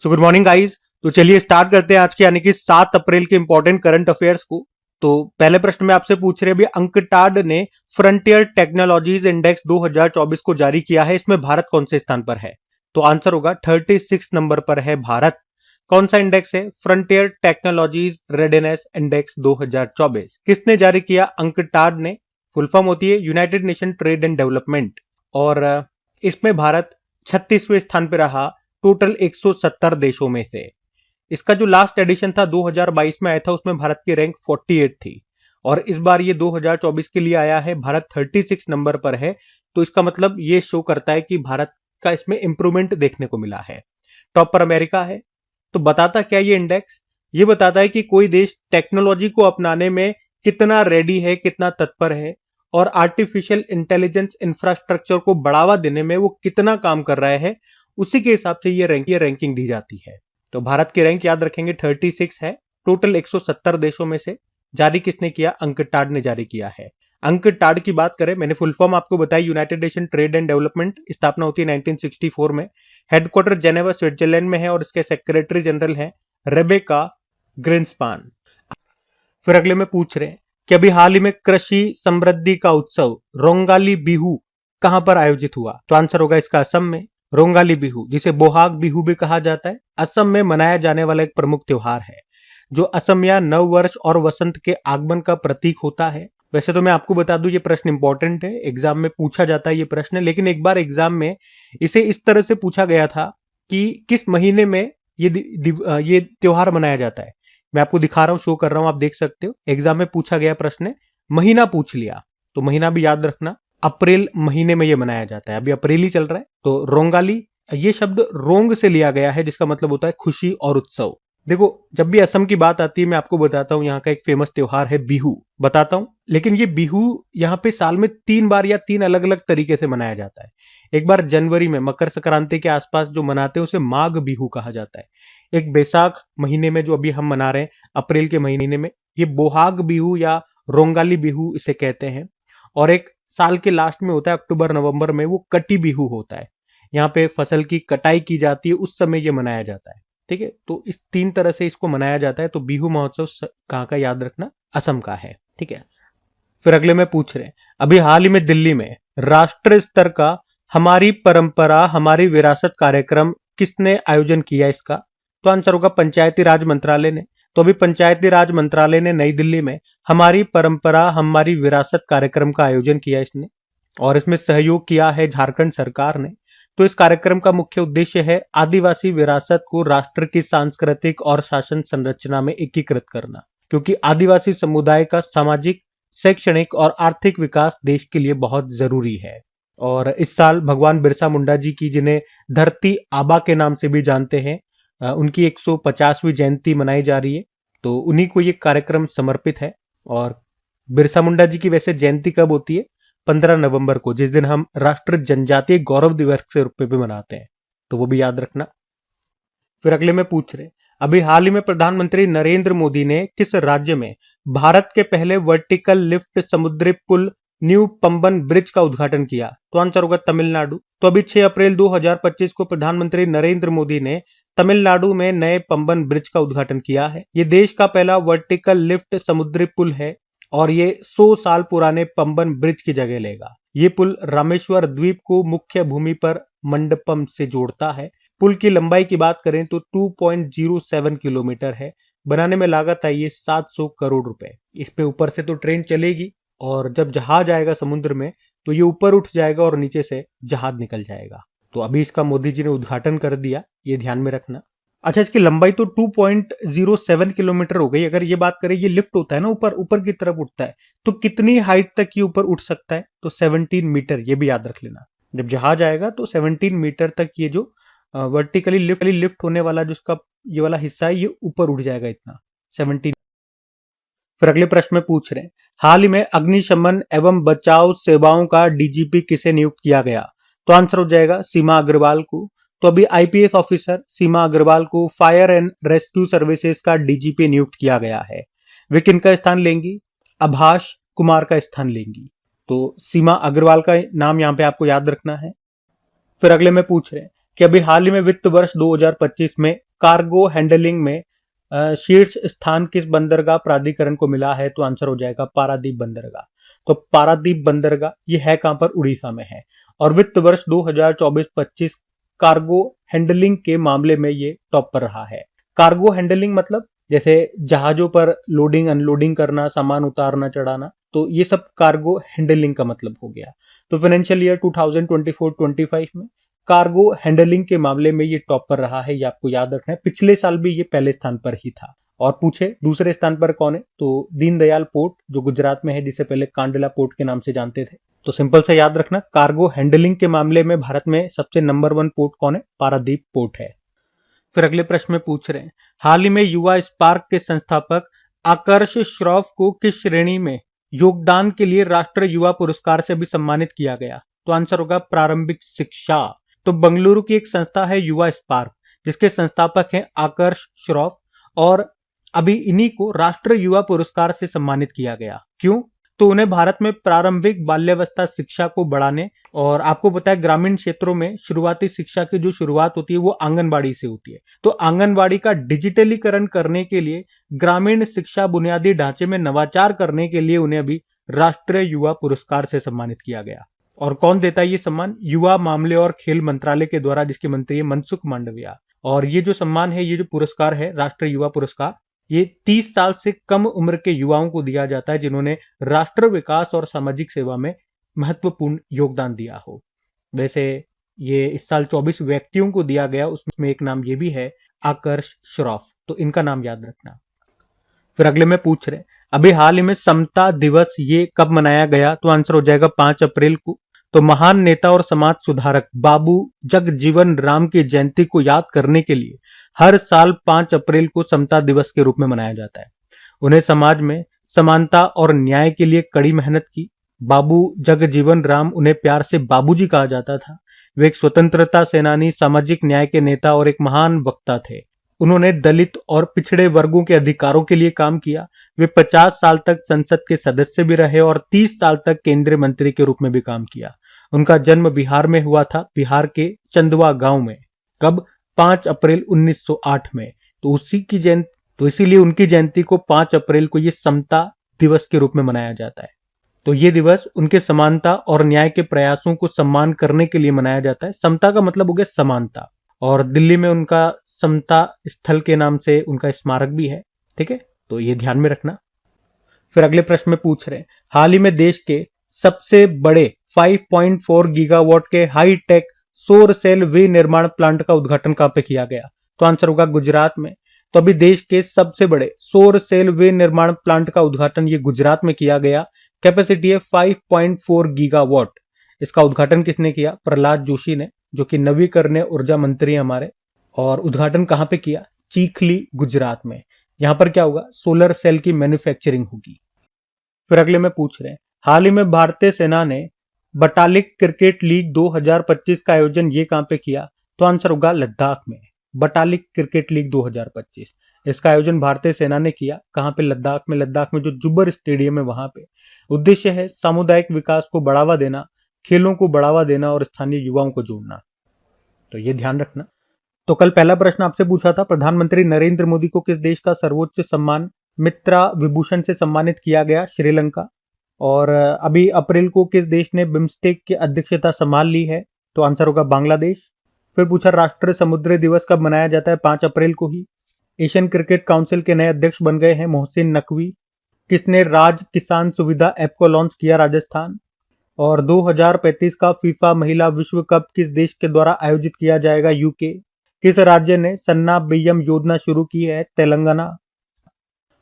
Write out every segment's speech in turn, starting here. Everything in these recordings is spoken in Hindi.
So good morning guys. तो चलिए स्टार्ट करते हैं आज के यानी कि 7 अप्रैल के इंपॉर्टेंट करंट अफेयर्स को। तो पहले प्रश्न में आपसे पूछ रहे हैं, अभी अंकटाड ने फ्रंटियर टेक्नोलॉजीज इंडेक्स 2024 को जारी किया है। इसमें भारत कौन से स्थान पर है? तो आंसर होगा 36 नंबर पर है भारत। कौन सा इंडेक्स है? Frontier technologies readiness index 2024। किसने जारी किया? अंकटाड ने। फुल फॉर्म होती है United nation trade and development. और इसमें भारत 36वें स्थान पर रहा टोटल 170 देशों में से। इसका जो लास्ट एडिशन था 2022 में आया था, उसमें भारत की रैंक 48 थी और इस बार ये 2024 के लिए आया है, भारत 36 नंबर पर है। तो इसका मतलब ये शो करता है कि भारत का इसमें इंप्रूवमेंट देखने को मिला है। टॉप पर अमेरिका है। तो बताता क्या ये इंडेक्स? ये बताता है कि कोई देश टेक्नोलॉजी को अपनाने में कितना रेडी है, कितना तत्पर है और आर्टिफिशियल इंटेलिजेंस इंफ्रास्ट्रक्चर को बढ़ावा देने में वो कितना काम कर रहा है, उसी के हिसाब से ये रैंकिंग दी जाती है। तो भारत की रैंक याद रखेंगे 36 है टोटल 170 देशों में से। जारी किसने किया? अंकटाड ने जारी किया है। अंकटाड की बात करें, मैंने फुल फॉर्म आपको बताई, United nation trade and development. स्थापना होती है 1964 में। हेडक्वार्टर जेनेवा स्विट्जरलैंड में है और इसके सेक्रेटरी जनरल हैं रेबेका ग्रिन्सपान। फिर अगले में पूछ रहे हैं कि अभी हाल ही में कृषि समृद्धि का उत्सव रोंगाली बिहू कहां पर आयोजित हुआ? तो आंसर होगा इसका असम में। रोंगाली बिहू, जिसे बोहाग बिहू भी कहा जाता है, असम में मनाया जाने वाला एक प्रमुख त्योहार है जो असमिया नव वर्ष और वसंत के आगमन का प्रतीक होता है। वैसे तो मैं आपको बता दूं ये प्रश्न इंपॉर्टेंट है, एग्जाम में पूछा जाता है ये प्रश्न, लेकिन एक बार एग्जाम में इसे इस तरह से पूछा गया था कि किस महीने में ये त्योहार मनाया जाता है। मैं आपको दिखा रहा हूं, शो कर रहा हूं, आप देख सकते हो। एग्जाम में पूछा गया प्रश्न, महीना पूछ लिया, तो महीना भी याद रखना। अप्रैल महीने में ये मनाया जाता है, अभी अप्रैल ही चल रहा है। तो रोंगाली, ये शब्द रोंग से लिया गया है जिसका मतलब होता है खुशी और उत्सव। देखो, जब भी असम की बात आती है मैं आपको बताता हूँ यहाँ का एक फेमस त्योहार है बिहू, बताता हूँ। लेकिन ये बिहू यहाँ पे साल में 3 बार या 3 अलग अलग तरीके से मनाया जाता है। एक बार जनवरी में मकर संक्रांति के आसपास जो मनाते हैं उसे माघ बिहू कहा जाता है। एक बैसाख महीने में जो अभी हम मना रहे हैं अप्रैल के महीने में, ये बोहाग बिहू या रोंगाली बिहू इसे कहते हैं। और एक साल के लास्ट में होता है अक्टूबर नवंबर में, वो कटी बिहू होता है। यहाँ पे फसल की कटाई की जाती है, उस समय ये मनाया जाता है। ठीक है, तो इस 3 तरह से इसको मनाया जाता है। तो बिहू महोत्सव कहाँ का याद रखना? असम का है। ठीक है, फिर अगले में पूछ रहे हैं, अभी हाल ही में दिल्ली में राष्ट्रीय स्तर का हमारी परंपरा हमारी विरासत कार्यक्रम किसने आयोजन किया इसका? तो आंसर होगा पंचायती राज मंत्रालय ने। तो अभी पंचायती राज मंत्रालय ने नई दिल्ली में हमारी परंपरा हमारी विरासत कार्यक्रम का आयोजन किया इसने, और इसमें सहयोग किया है झारखंड सरकार ने। तो इस कार्यक्रम का मुख्य उद्देश्य है आदिवासी विरासत को राष्ट्र की सांस्कृतिक और शासन संरचना में एकीकृत करना, क्योंकि आदिवासी समुदाय का सामाजिक, शैक्षणिक और आर्थिक विकास देश के लिए बहुत जरूरी है। और इस साल भगवान बिरसा मुंडा जी की, जिन्हें धरती आबा के नाम से भी जानते हैं, उनकी 150वीं जयंती मनाई जा रही है। तो उन्हीं को ये कार्यक्रम समर्पित है। और बिरसा मुंडा जी की वैसे जयंती कब होती है? 15 नवंबर को, जिस दिन हम राष्ट्रीय जनजातीय गौरव दिवस के रूप में भी मनाते हैं। तो वो भी याद रखना। फिर अगले में पूछ रहे, अभी हाल ही में प्रधानमंत्री नरेंद्र मोदी ने किस राज्य में भारत के पहले वर्टिकल लिफ्ट समुद्री पुल न्यू पंबन ब्रिज का उद्घाटन किया? तो आंसर होगा तमिलनाडु। तो अभी 6 अप्रैल 2025 को प्रधानमंत्री नरेंद्र मोदी ने तमिलनाडु में नए पंबन ब्रिज का उद्घाटन किया है। ये देश का पहला वर्टिकल लिफ्ट समुद्री पुल है और ये 100 साल पुराने पंबन ब्रिज की जगह लेगा। ये पुल रामेश्वर द्वीप को मुख्य भूमि पर मंडपम से जोड़ता है। पुल की लंबाई की बात करें तो 2.07 किलोमीटर है। बनाने में लागत आई है 700 करोड़ रुपए। इस पे ऊपर से तो ट्रेन चलेगी और जब जहाज आएगा समुद्र में तो ये ऊपर उठ जाएगा और नीचे से जहाज निकल जाएगा। तो अभी इसका मोदी जी ने उद्घाटन कर दिया, ये ध्यान में रखना। अच्छा, इसकी लंबाई तो 2.07 किलोमीटर हो गई। अगर ये बात करें, ये लिफ्ट होता है ना, ऊपर की तरफ उठता है, तो कितनी हाइट तक ये ऊपर उठ सकता है? तो 17 मीटर, ये भी याद रख लेना। जब जहाज आएगा तो 17 मीटर तक ये जो वर्टिकली लिफ्ट होने वाला जो इसका ये वाला हिस्सा है, ये ऊपर उठ जाएगा इतना 17। फिर अगले प्रश्न में पूछ रहे हैं, हाल ही में अग्निशमन एवं बचाव सेवाओं का डीजीपी किसे नियुक्त किया गया? तो आंसर हो जाएगा सीमा अग्रवाल को। तो अभी आईपीएस ऑफिसर सीमा अग्रवाल को फायर एंड रेस्क्यू सर्विसेज का डीजीपी नियुक्त किया गया है। वे किनका स्थान लेंगी? आभाष कुमार का स्थान लेंगी। तो सीमा अग्रवाल का नाम यहाँ पे आपको याद रखना है। फिर अगले में पूछ रहे हैं, कि अभी हाल ही में वित्त वर्ष 2025 में कार्गो हैंडलिंग में शीर्ष स्थान किस बंदरगाह प्राधिकरण को मिला है? तो आंसर हो जाएगा पारादीप बंदरगाह। तो पारादीप बंदरगाह ये है कहां पर? उड़ीसा में है। और वित्त वर्ष 2024-25 कार्गो हैंडलिंग के मामले में ये टॉप पर रहा है। कार्गो हैंडलिंग मतलब जैसे जहाजों पर लोडिंग अनलोडिंग करना, सामान उतारना चढ़ाना, तो ये सब कार्गो हैंडलिंग का मतलब हो गया। तो फाइनेंशियल ईयर 2024-25 में कार्गो हैंडलिंग के मामले में ये टॉप पर रहा है, ये आपको याद रखना है। पिछले साल भी ये पहले स्थान पर ही था। और पूछे दूसरे स्थान पर कौन है? तो दीनदयाल पोर्ट जो गुजरात में है, जिसे पहले कांडला पोर्ट के नाम से जानते थे। तो सिंपल से याद रखना, कार्गो हैंडलिंग के मामले में भारत में सबसे नंबर 1 पोर्ट कौन है? पारादीप पोर्ट है। फिर अगले प्रश्न में पूछ रहे हैं, हाल ही में युवा स्पार्क के संस्थापक आकर्ष श्रॉफ को किस श्रेणी में योगदान के लिए राष्ट्रीय युवा पुरस्कार से भी सम्मानित किया गया? तो आंसर होगा प्रारंभिक शिक्षा। तो बंगलुरु की एक संस्था है युवा स्पार्क, जिसके संस्थापक हैं आकर्ष श्रॉफ, और अभी इन्हीं को राष्ट्रीय युवा पुरस्कार से सम्मानित किया गया। क्यों? तो उन्हें भारत में प्रारंभिक बाल्यावस्था शिक्षा को बढ़ाने, और आपको पता है ग्रामीण क्षेत्रों में शुरुआती शिक्षा की जो शुरुआत होती है वो आंगनबाड़ी से होती है। तो आंगनबाड़ी का डिजिटलीकरण करने के लिए, ग्रामीण शिक्षा बुनियादी ढांचे में नवाचार करने के लिए उन्हें अभी राष्ट्रीय युवा पुरस्कार से सम्मानित किया गया। और कौन देता है ये सम्मान? युवा मामले और खेल मंत्रालय के द्वारा, जिसके मंत्री है मनसुख मांडविया। और ये जो सम्मान है, ये जो पुरस्कार है राष्ट्रीय युवा पुरस्कार, ये 30 साल से कम उम्र के युवाओं को दिया जाता है जिन्होंने राष्ट्र विकास और सामाजिक सेवा में महत्वपूर्ण योगदान दिया हो। वैसे ये इस साल 24 व्यक्तियों को दिया गया, उसमें एक नाम ये भी है आकर्ष श्रॉफ, तो इनका नाम याद रखना। फिर अगले में पूछ रहे, अभी हाल ही में समता दिवस ये कब मनाया गया? तो आंसर हो जाएगा 5 अप्रैल को। तो महान नेता और समाज सुधारक बाबू जगजीवन राम की जयंती को याद करने के लिए हर साल 5 अप्रैल को समता दिवस के रूप में मनाया जाता है। उन्हें समाज में समानता और न्याय के लिए कड़ी मेहनत की। बाबू जगजीवन राम, उन्हें प्यार से बाबूजी कहा जाता था। वे एक स्वतंत्रता सेनानी, सामाजिक न्याय के नेता और एक महान वक्ता थे। उन्होंने दलित और पिछड़े वर्गों के अधिकारों के लिए काम किया। वे 50 साल तक संसद के सदस्य भी रहे और 30 साल तक केंद्रीय मंत्री के रूप में भी काम किया। उनका जन्म बिहार में हुआ था, बिहार के चंदवा गांव में। कब? 5 अप्रैल 1908 में। तो उसी की जयंती, तो इसीलिए उनकी जयंती को 5 अप्रैल को ये समता दिवस के रूप में मनाया जाता है। तो ये दिवस उनके समानता और न्याय के प्रयासों को सम्मान करने के लिए मनाया जाता है। समता का मतलब हो गया समानता, और दिल्ली में उनका समता स्थल के नाम से उनका स्मारक भी है। ठीक है, तो ये ध्यान में रखना। फिर अगले प्रश्न में पूछ रहे हैं, हाल ही में देश के सबसे बड़े 5.4 गीगावाट के हाई टेक सौर सेल विनिर्माण प्लांट का उद्घाटन कहां पे किया गया? तो आंसर होगा गुजरात में। तो अभी देश के सबसे बड़े सौर सेल विनिर्माण प्लांट का उद्घाटन ये गुजरात में किया गया। कैपेसिटी है 5.4 गीगावाट। इसका उद्घाटन किसने किया? प्रहलाद जोशी ने, जो कि नवीकरणीय ऊर्जा मंत्री हमारे। और उद्घाटन कहां पे किया? चीखली, गुजरात में। यहां पर क्या होगा? सोलर सेल की मैन्युफैक्चरिंग होगी। फिर अगले में पूछ रहे हैं, हाल ही में भारतीय सेना ने बटालिक क्रिकेट लीग 2025 का आयोजन ये कहां पे किया? तो आंसर होगा लद्दाख में। बटालिक क्रिकेट लीग 2025, इसका आयोजन भारतीय सेना ने किया। कहां पे? लद्दाख में। लद्दाख में जो जुब्बर स्टेडियम है वहां पे। उद्देश्य है सामुदायिक विकास को बढ़ावा देना, खेलों को बढ़ावा देना और स्थानीय युवाओं को जोड़ना। तो ये ध्यान रखना। तो कल पहला प्रश्न आपसे पूछा था, प्रधानमंत्री नरेंद्र मोदी को किस देश का सर्वोच्च सम्मान मित्रा विभूषण से सम्मानित किया गया? श्रीलंका। और अभी अप्रैल को किस देश ने बिम्स्टेक की अध्यक्षता संभाल ली है? तो आंसर होगा बांग्लादेश। फिर पूछा, राष्ट्रीय समुद्री दिवस कब मनाया जाता है? 5 अप्रैल को ही। एशियन क्रिकेट काउंसिल के नए अध्यक्ष बन गए हैं मोहसिन नकवी। किसने राज किसान सुविधा ऐप को लॉन्च किया? राजस्थान। और 2035 का फीफा महिला विश्व कप किस देश के द्वारा आयोजित किया जाएगा? यूके। किस राज्य ने सन्ना बीएम योजना शुरू की है? तेलंगाना।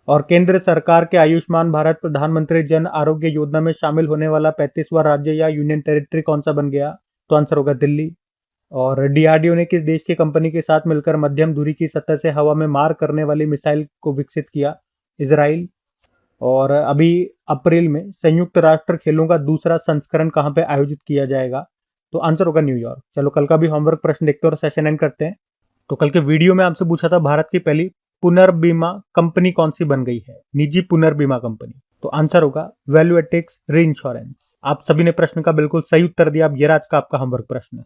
और केंद्र सरकार के आयुष्मान भारत प्रधानमंत्री जन आरोग्य योजना में शामिल होने वाला 35वां राज्य या यूनियन टेरिटरी कौन सा बन गया? तो आंसर होगा दिल्ली। और डीआरडीओ ने किस देश की कंपनी के साथ मिलकर मध्यम दूरी की सतह से हवा में मार करने वाली मिसाइल को विकसित किया? इजराइल। और अभी अप्रैल में संयुक्त राष्ट्र खेलों का दूसरा संस्करण कहां पे आयोजित किया जाएगा? तो आंसर होगा न्यूयॉर्क। चलो कल का भी होमवर्क प्रश्न देखते हैं और सेशन एंड करते हैं। तो कल के वीडियो में आपसे पूछा था, भारत की पहली पुनर्बीमा कंपनी कौन सी बन गई है? निजी पुनर्बीमा कंपनी। तो आंसर होगा वैल्यूएटिक्स री इंश्योरेंस। आप सभी ने प्रश्न का बिल्कुल सही उत्तर दिया। अब ये आज का आपका होमवर्क प्रश्न।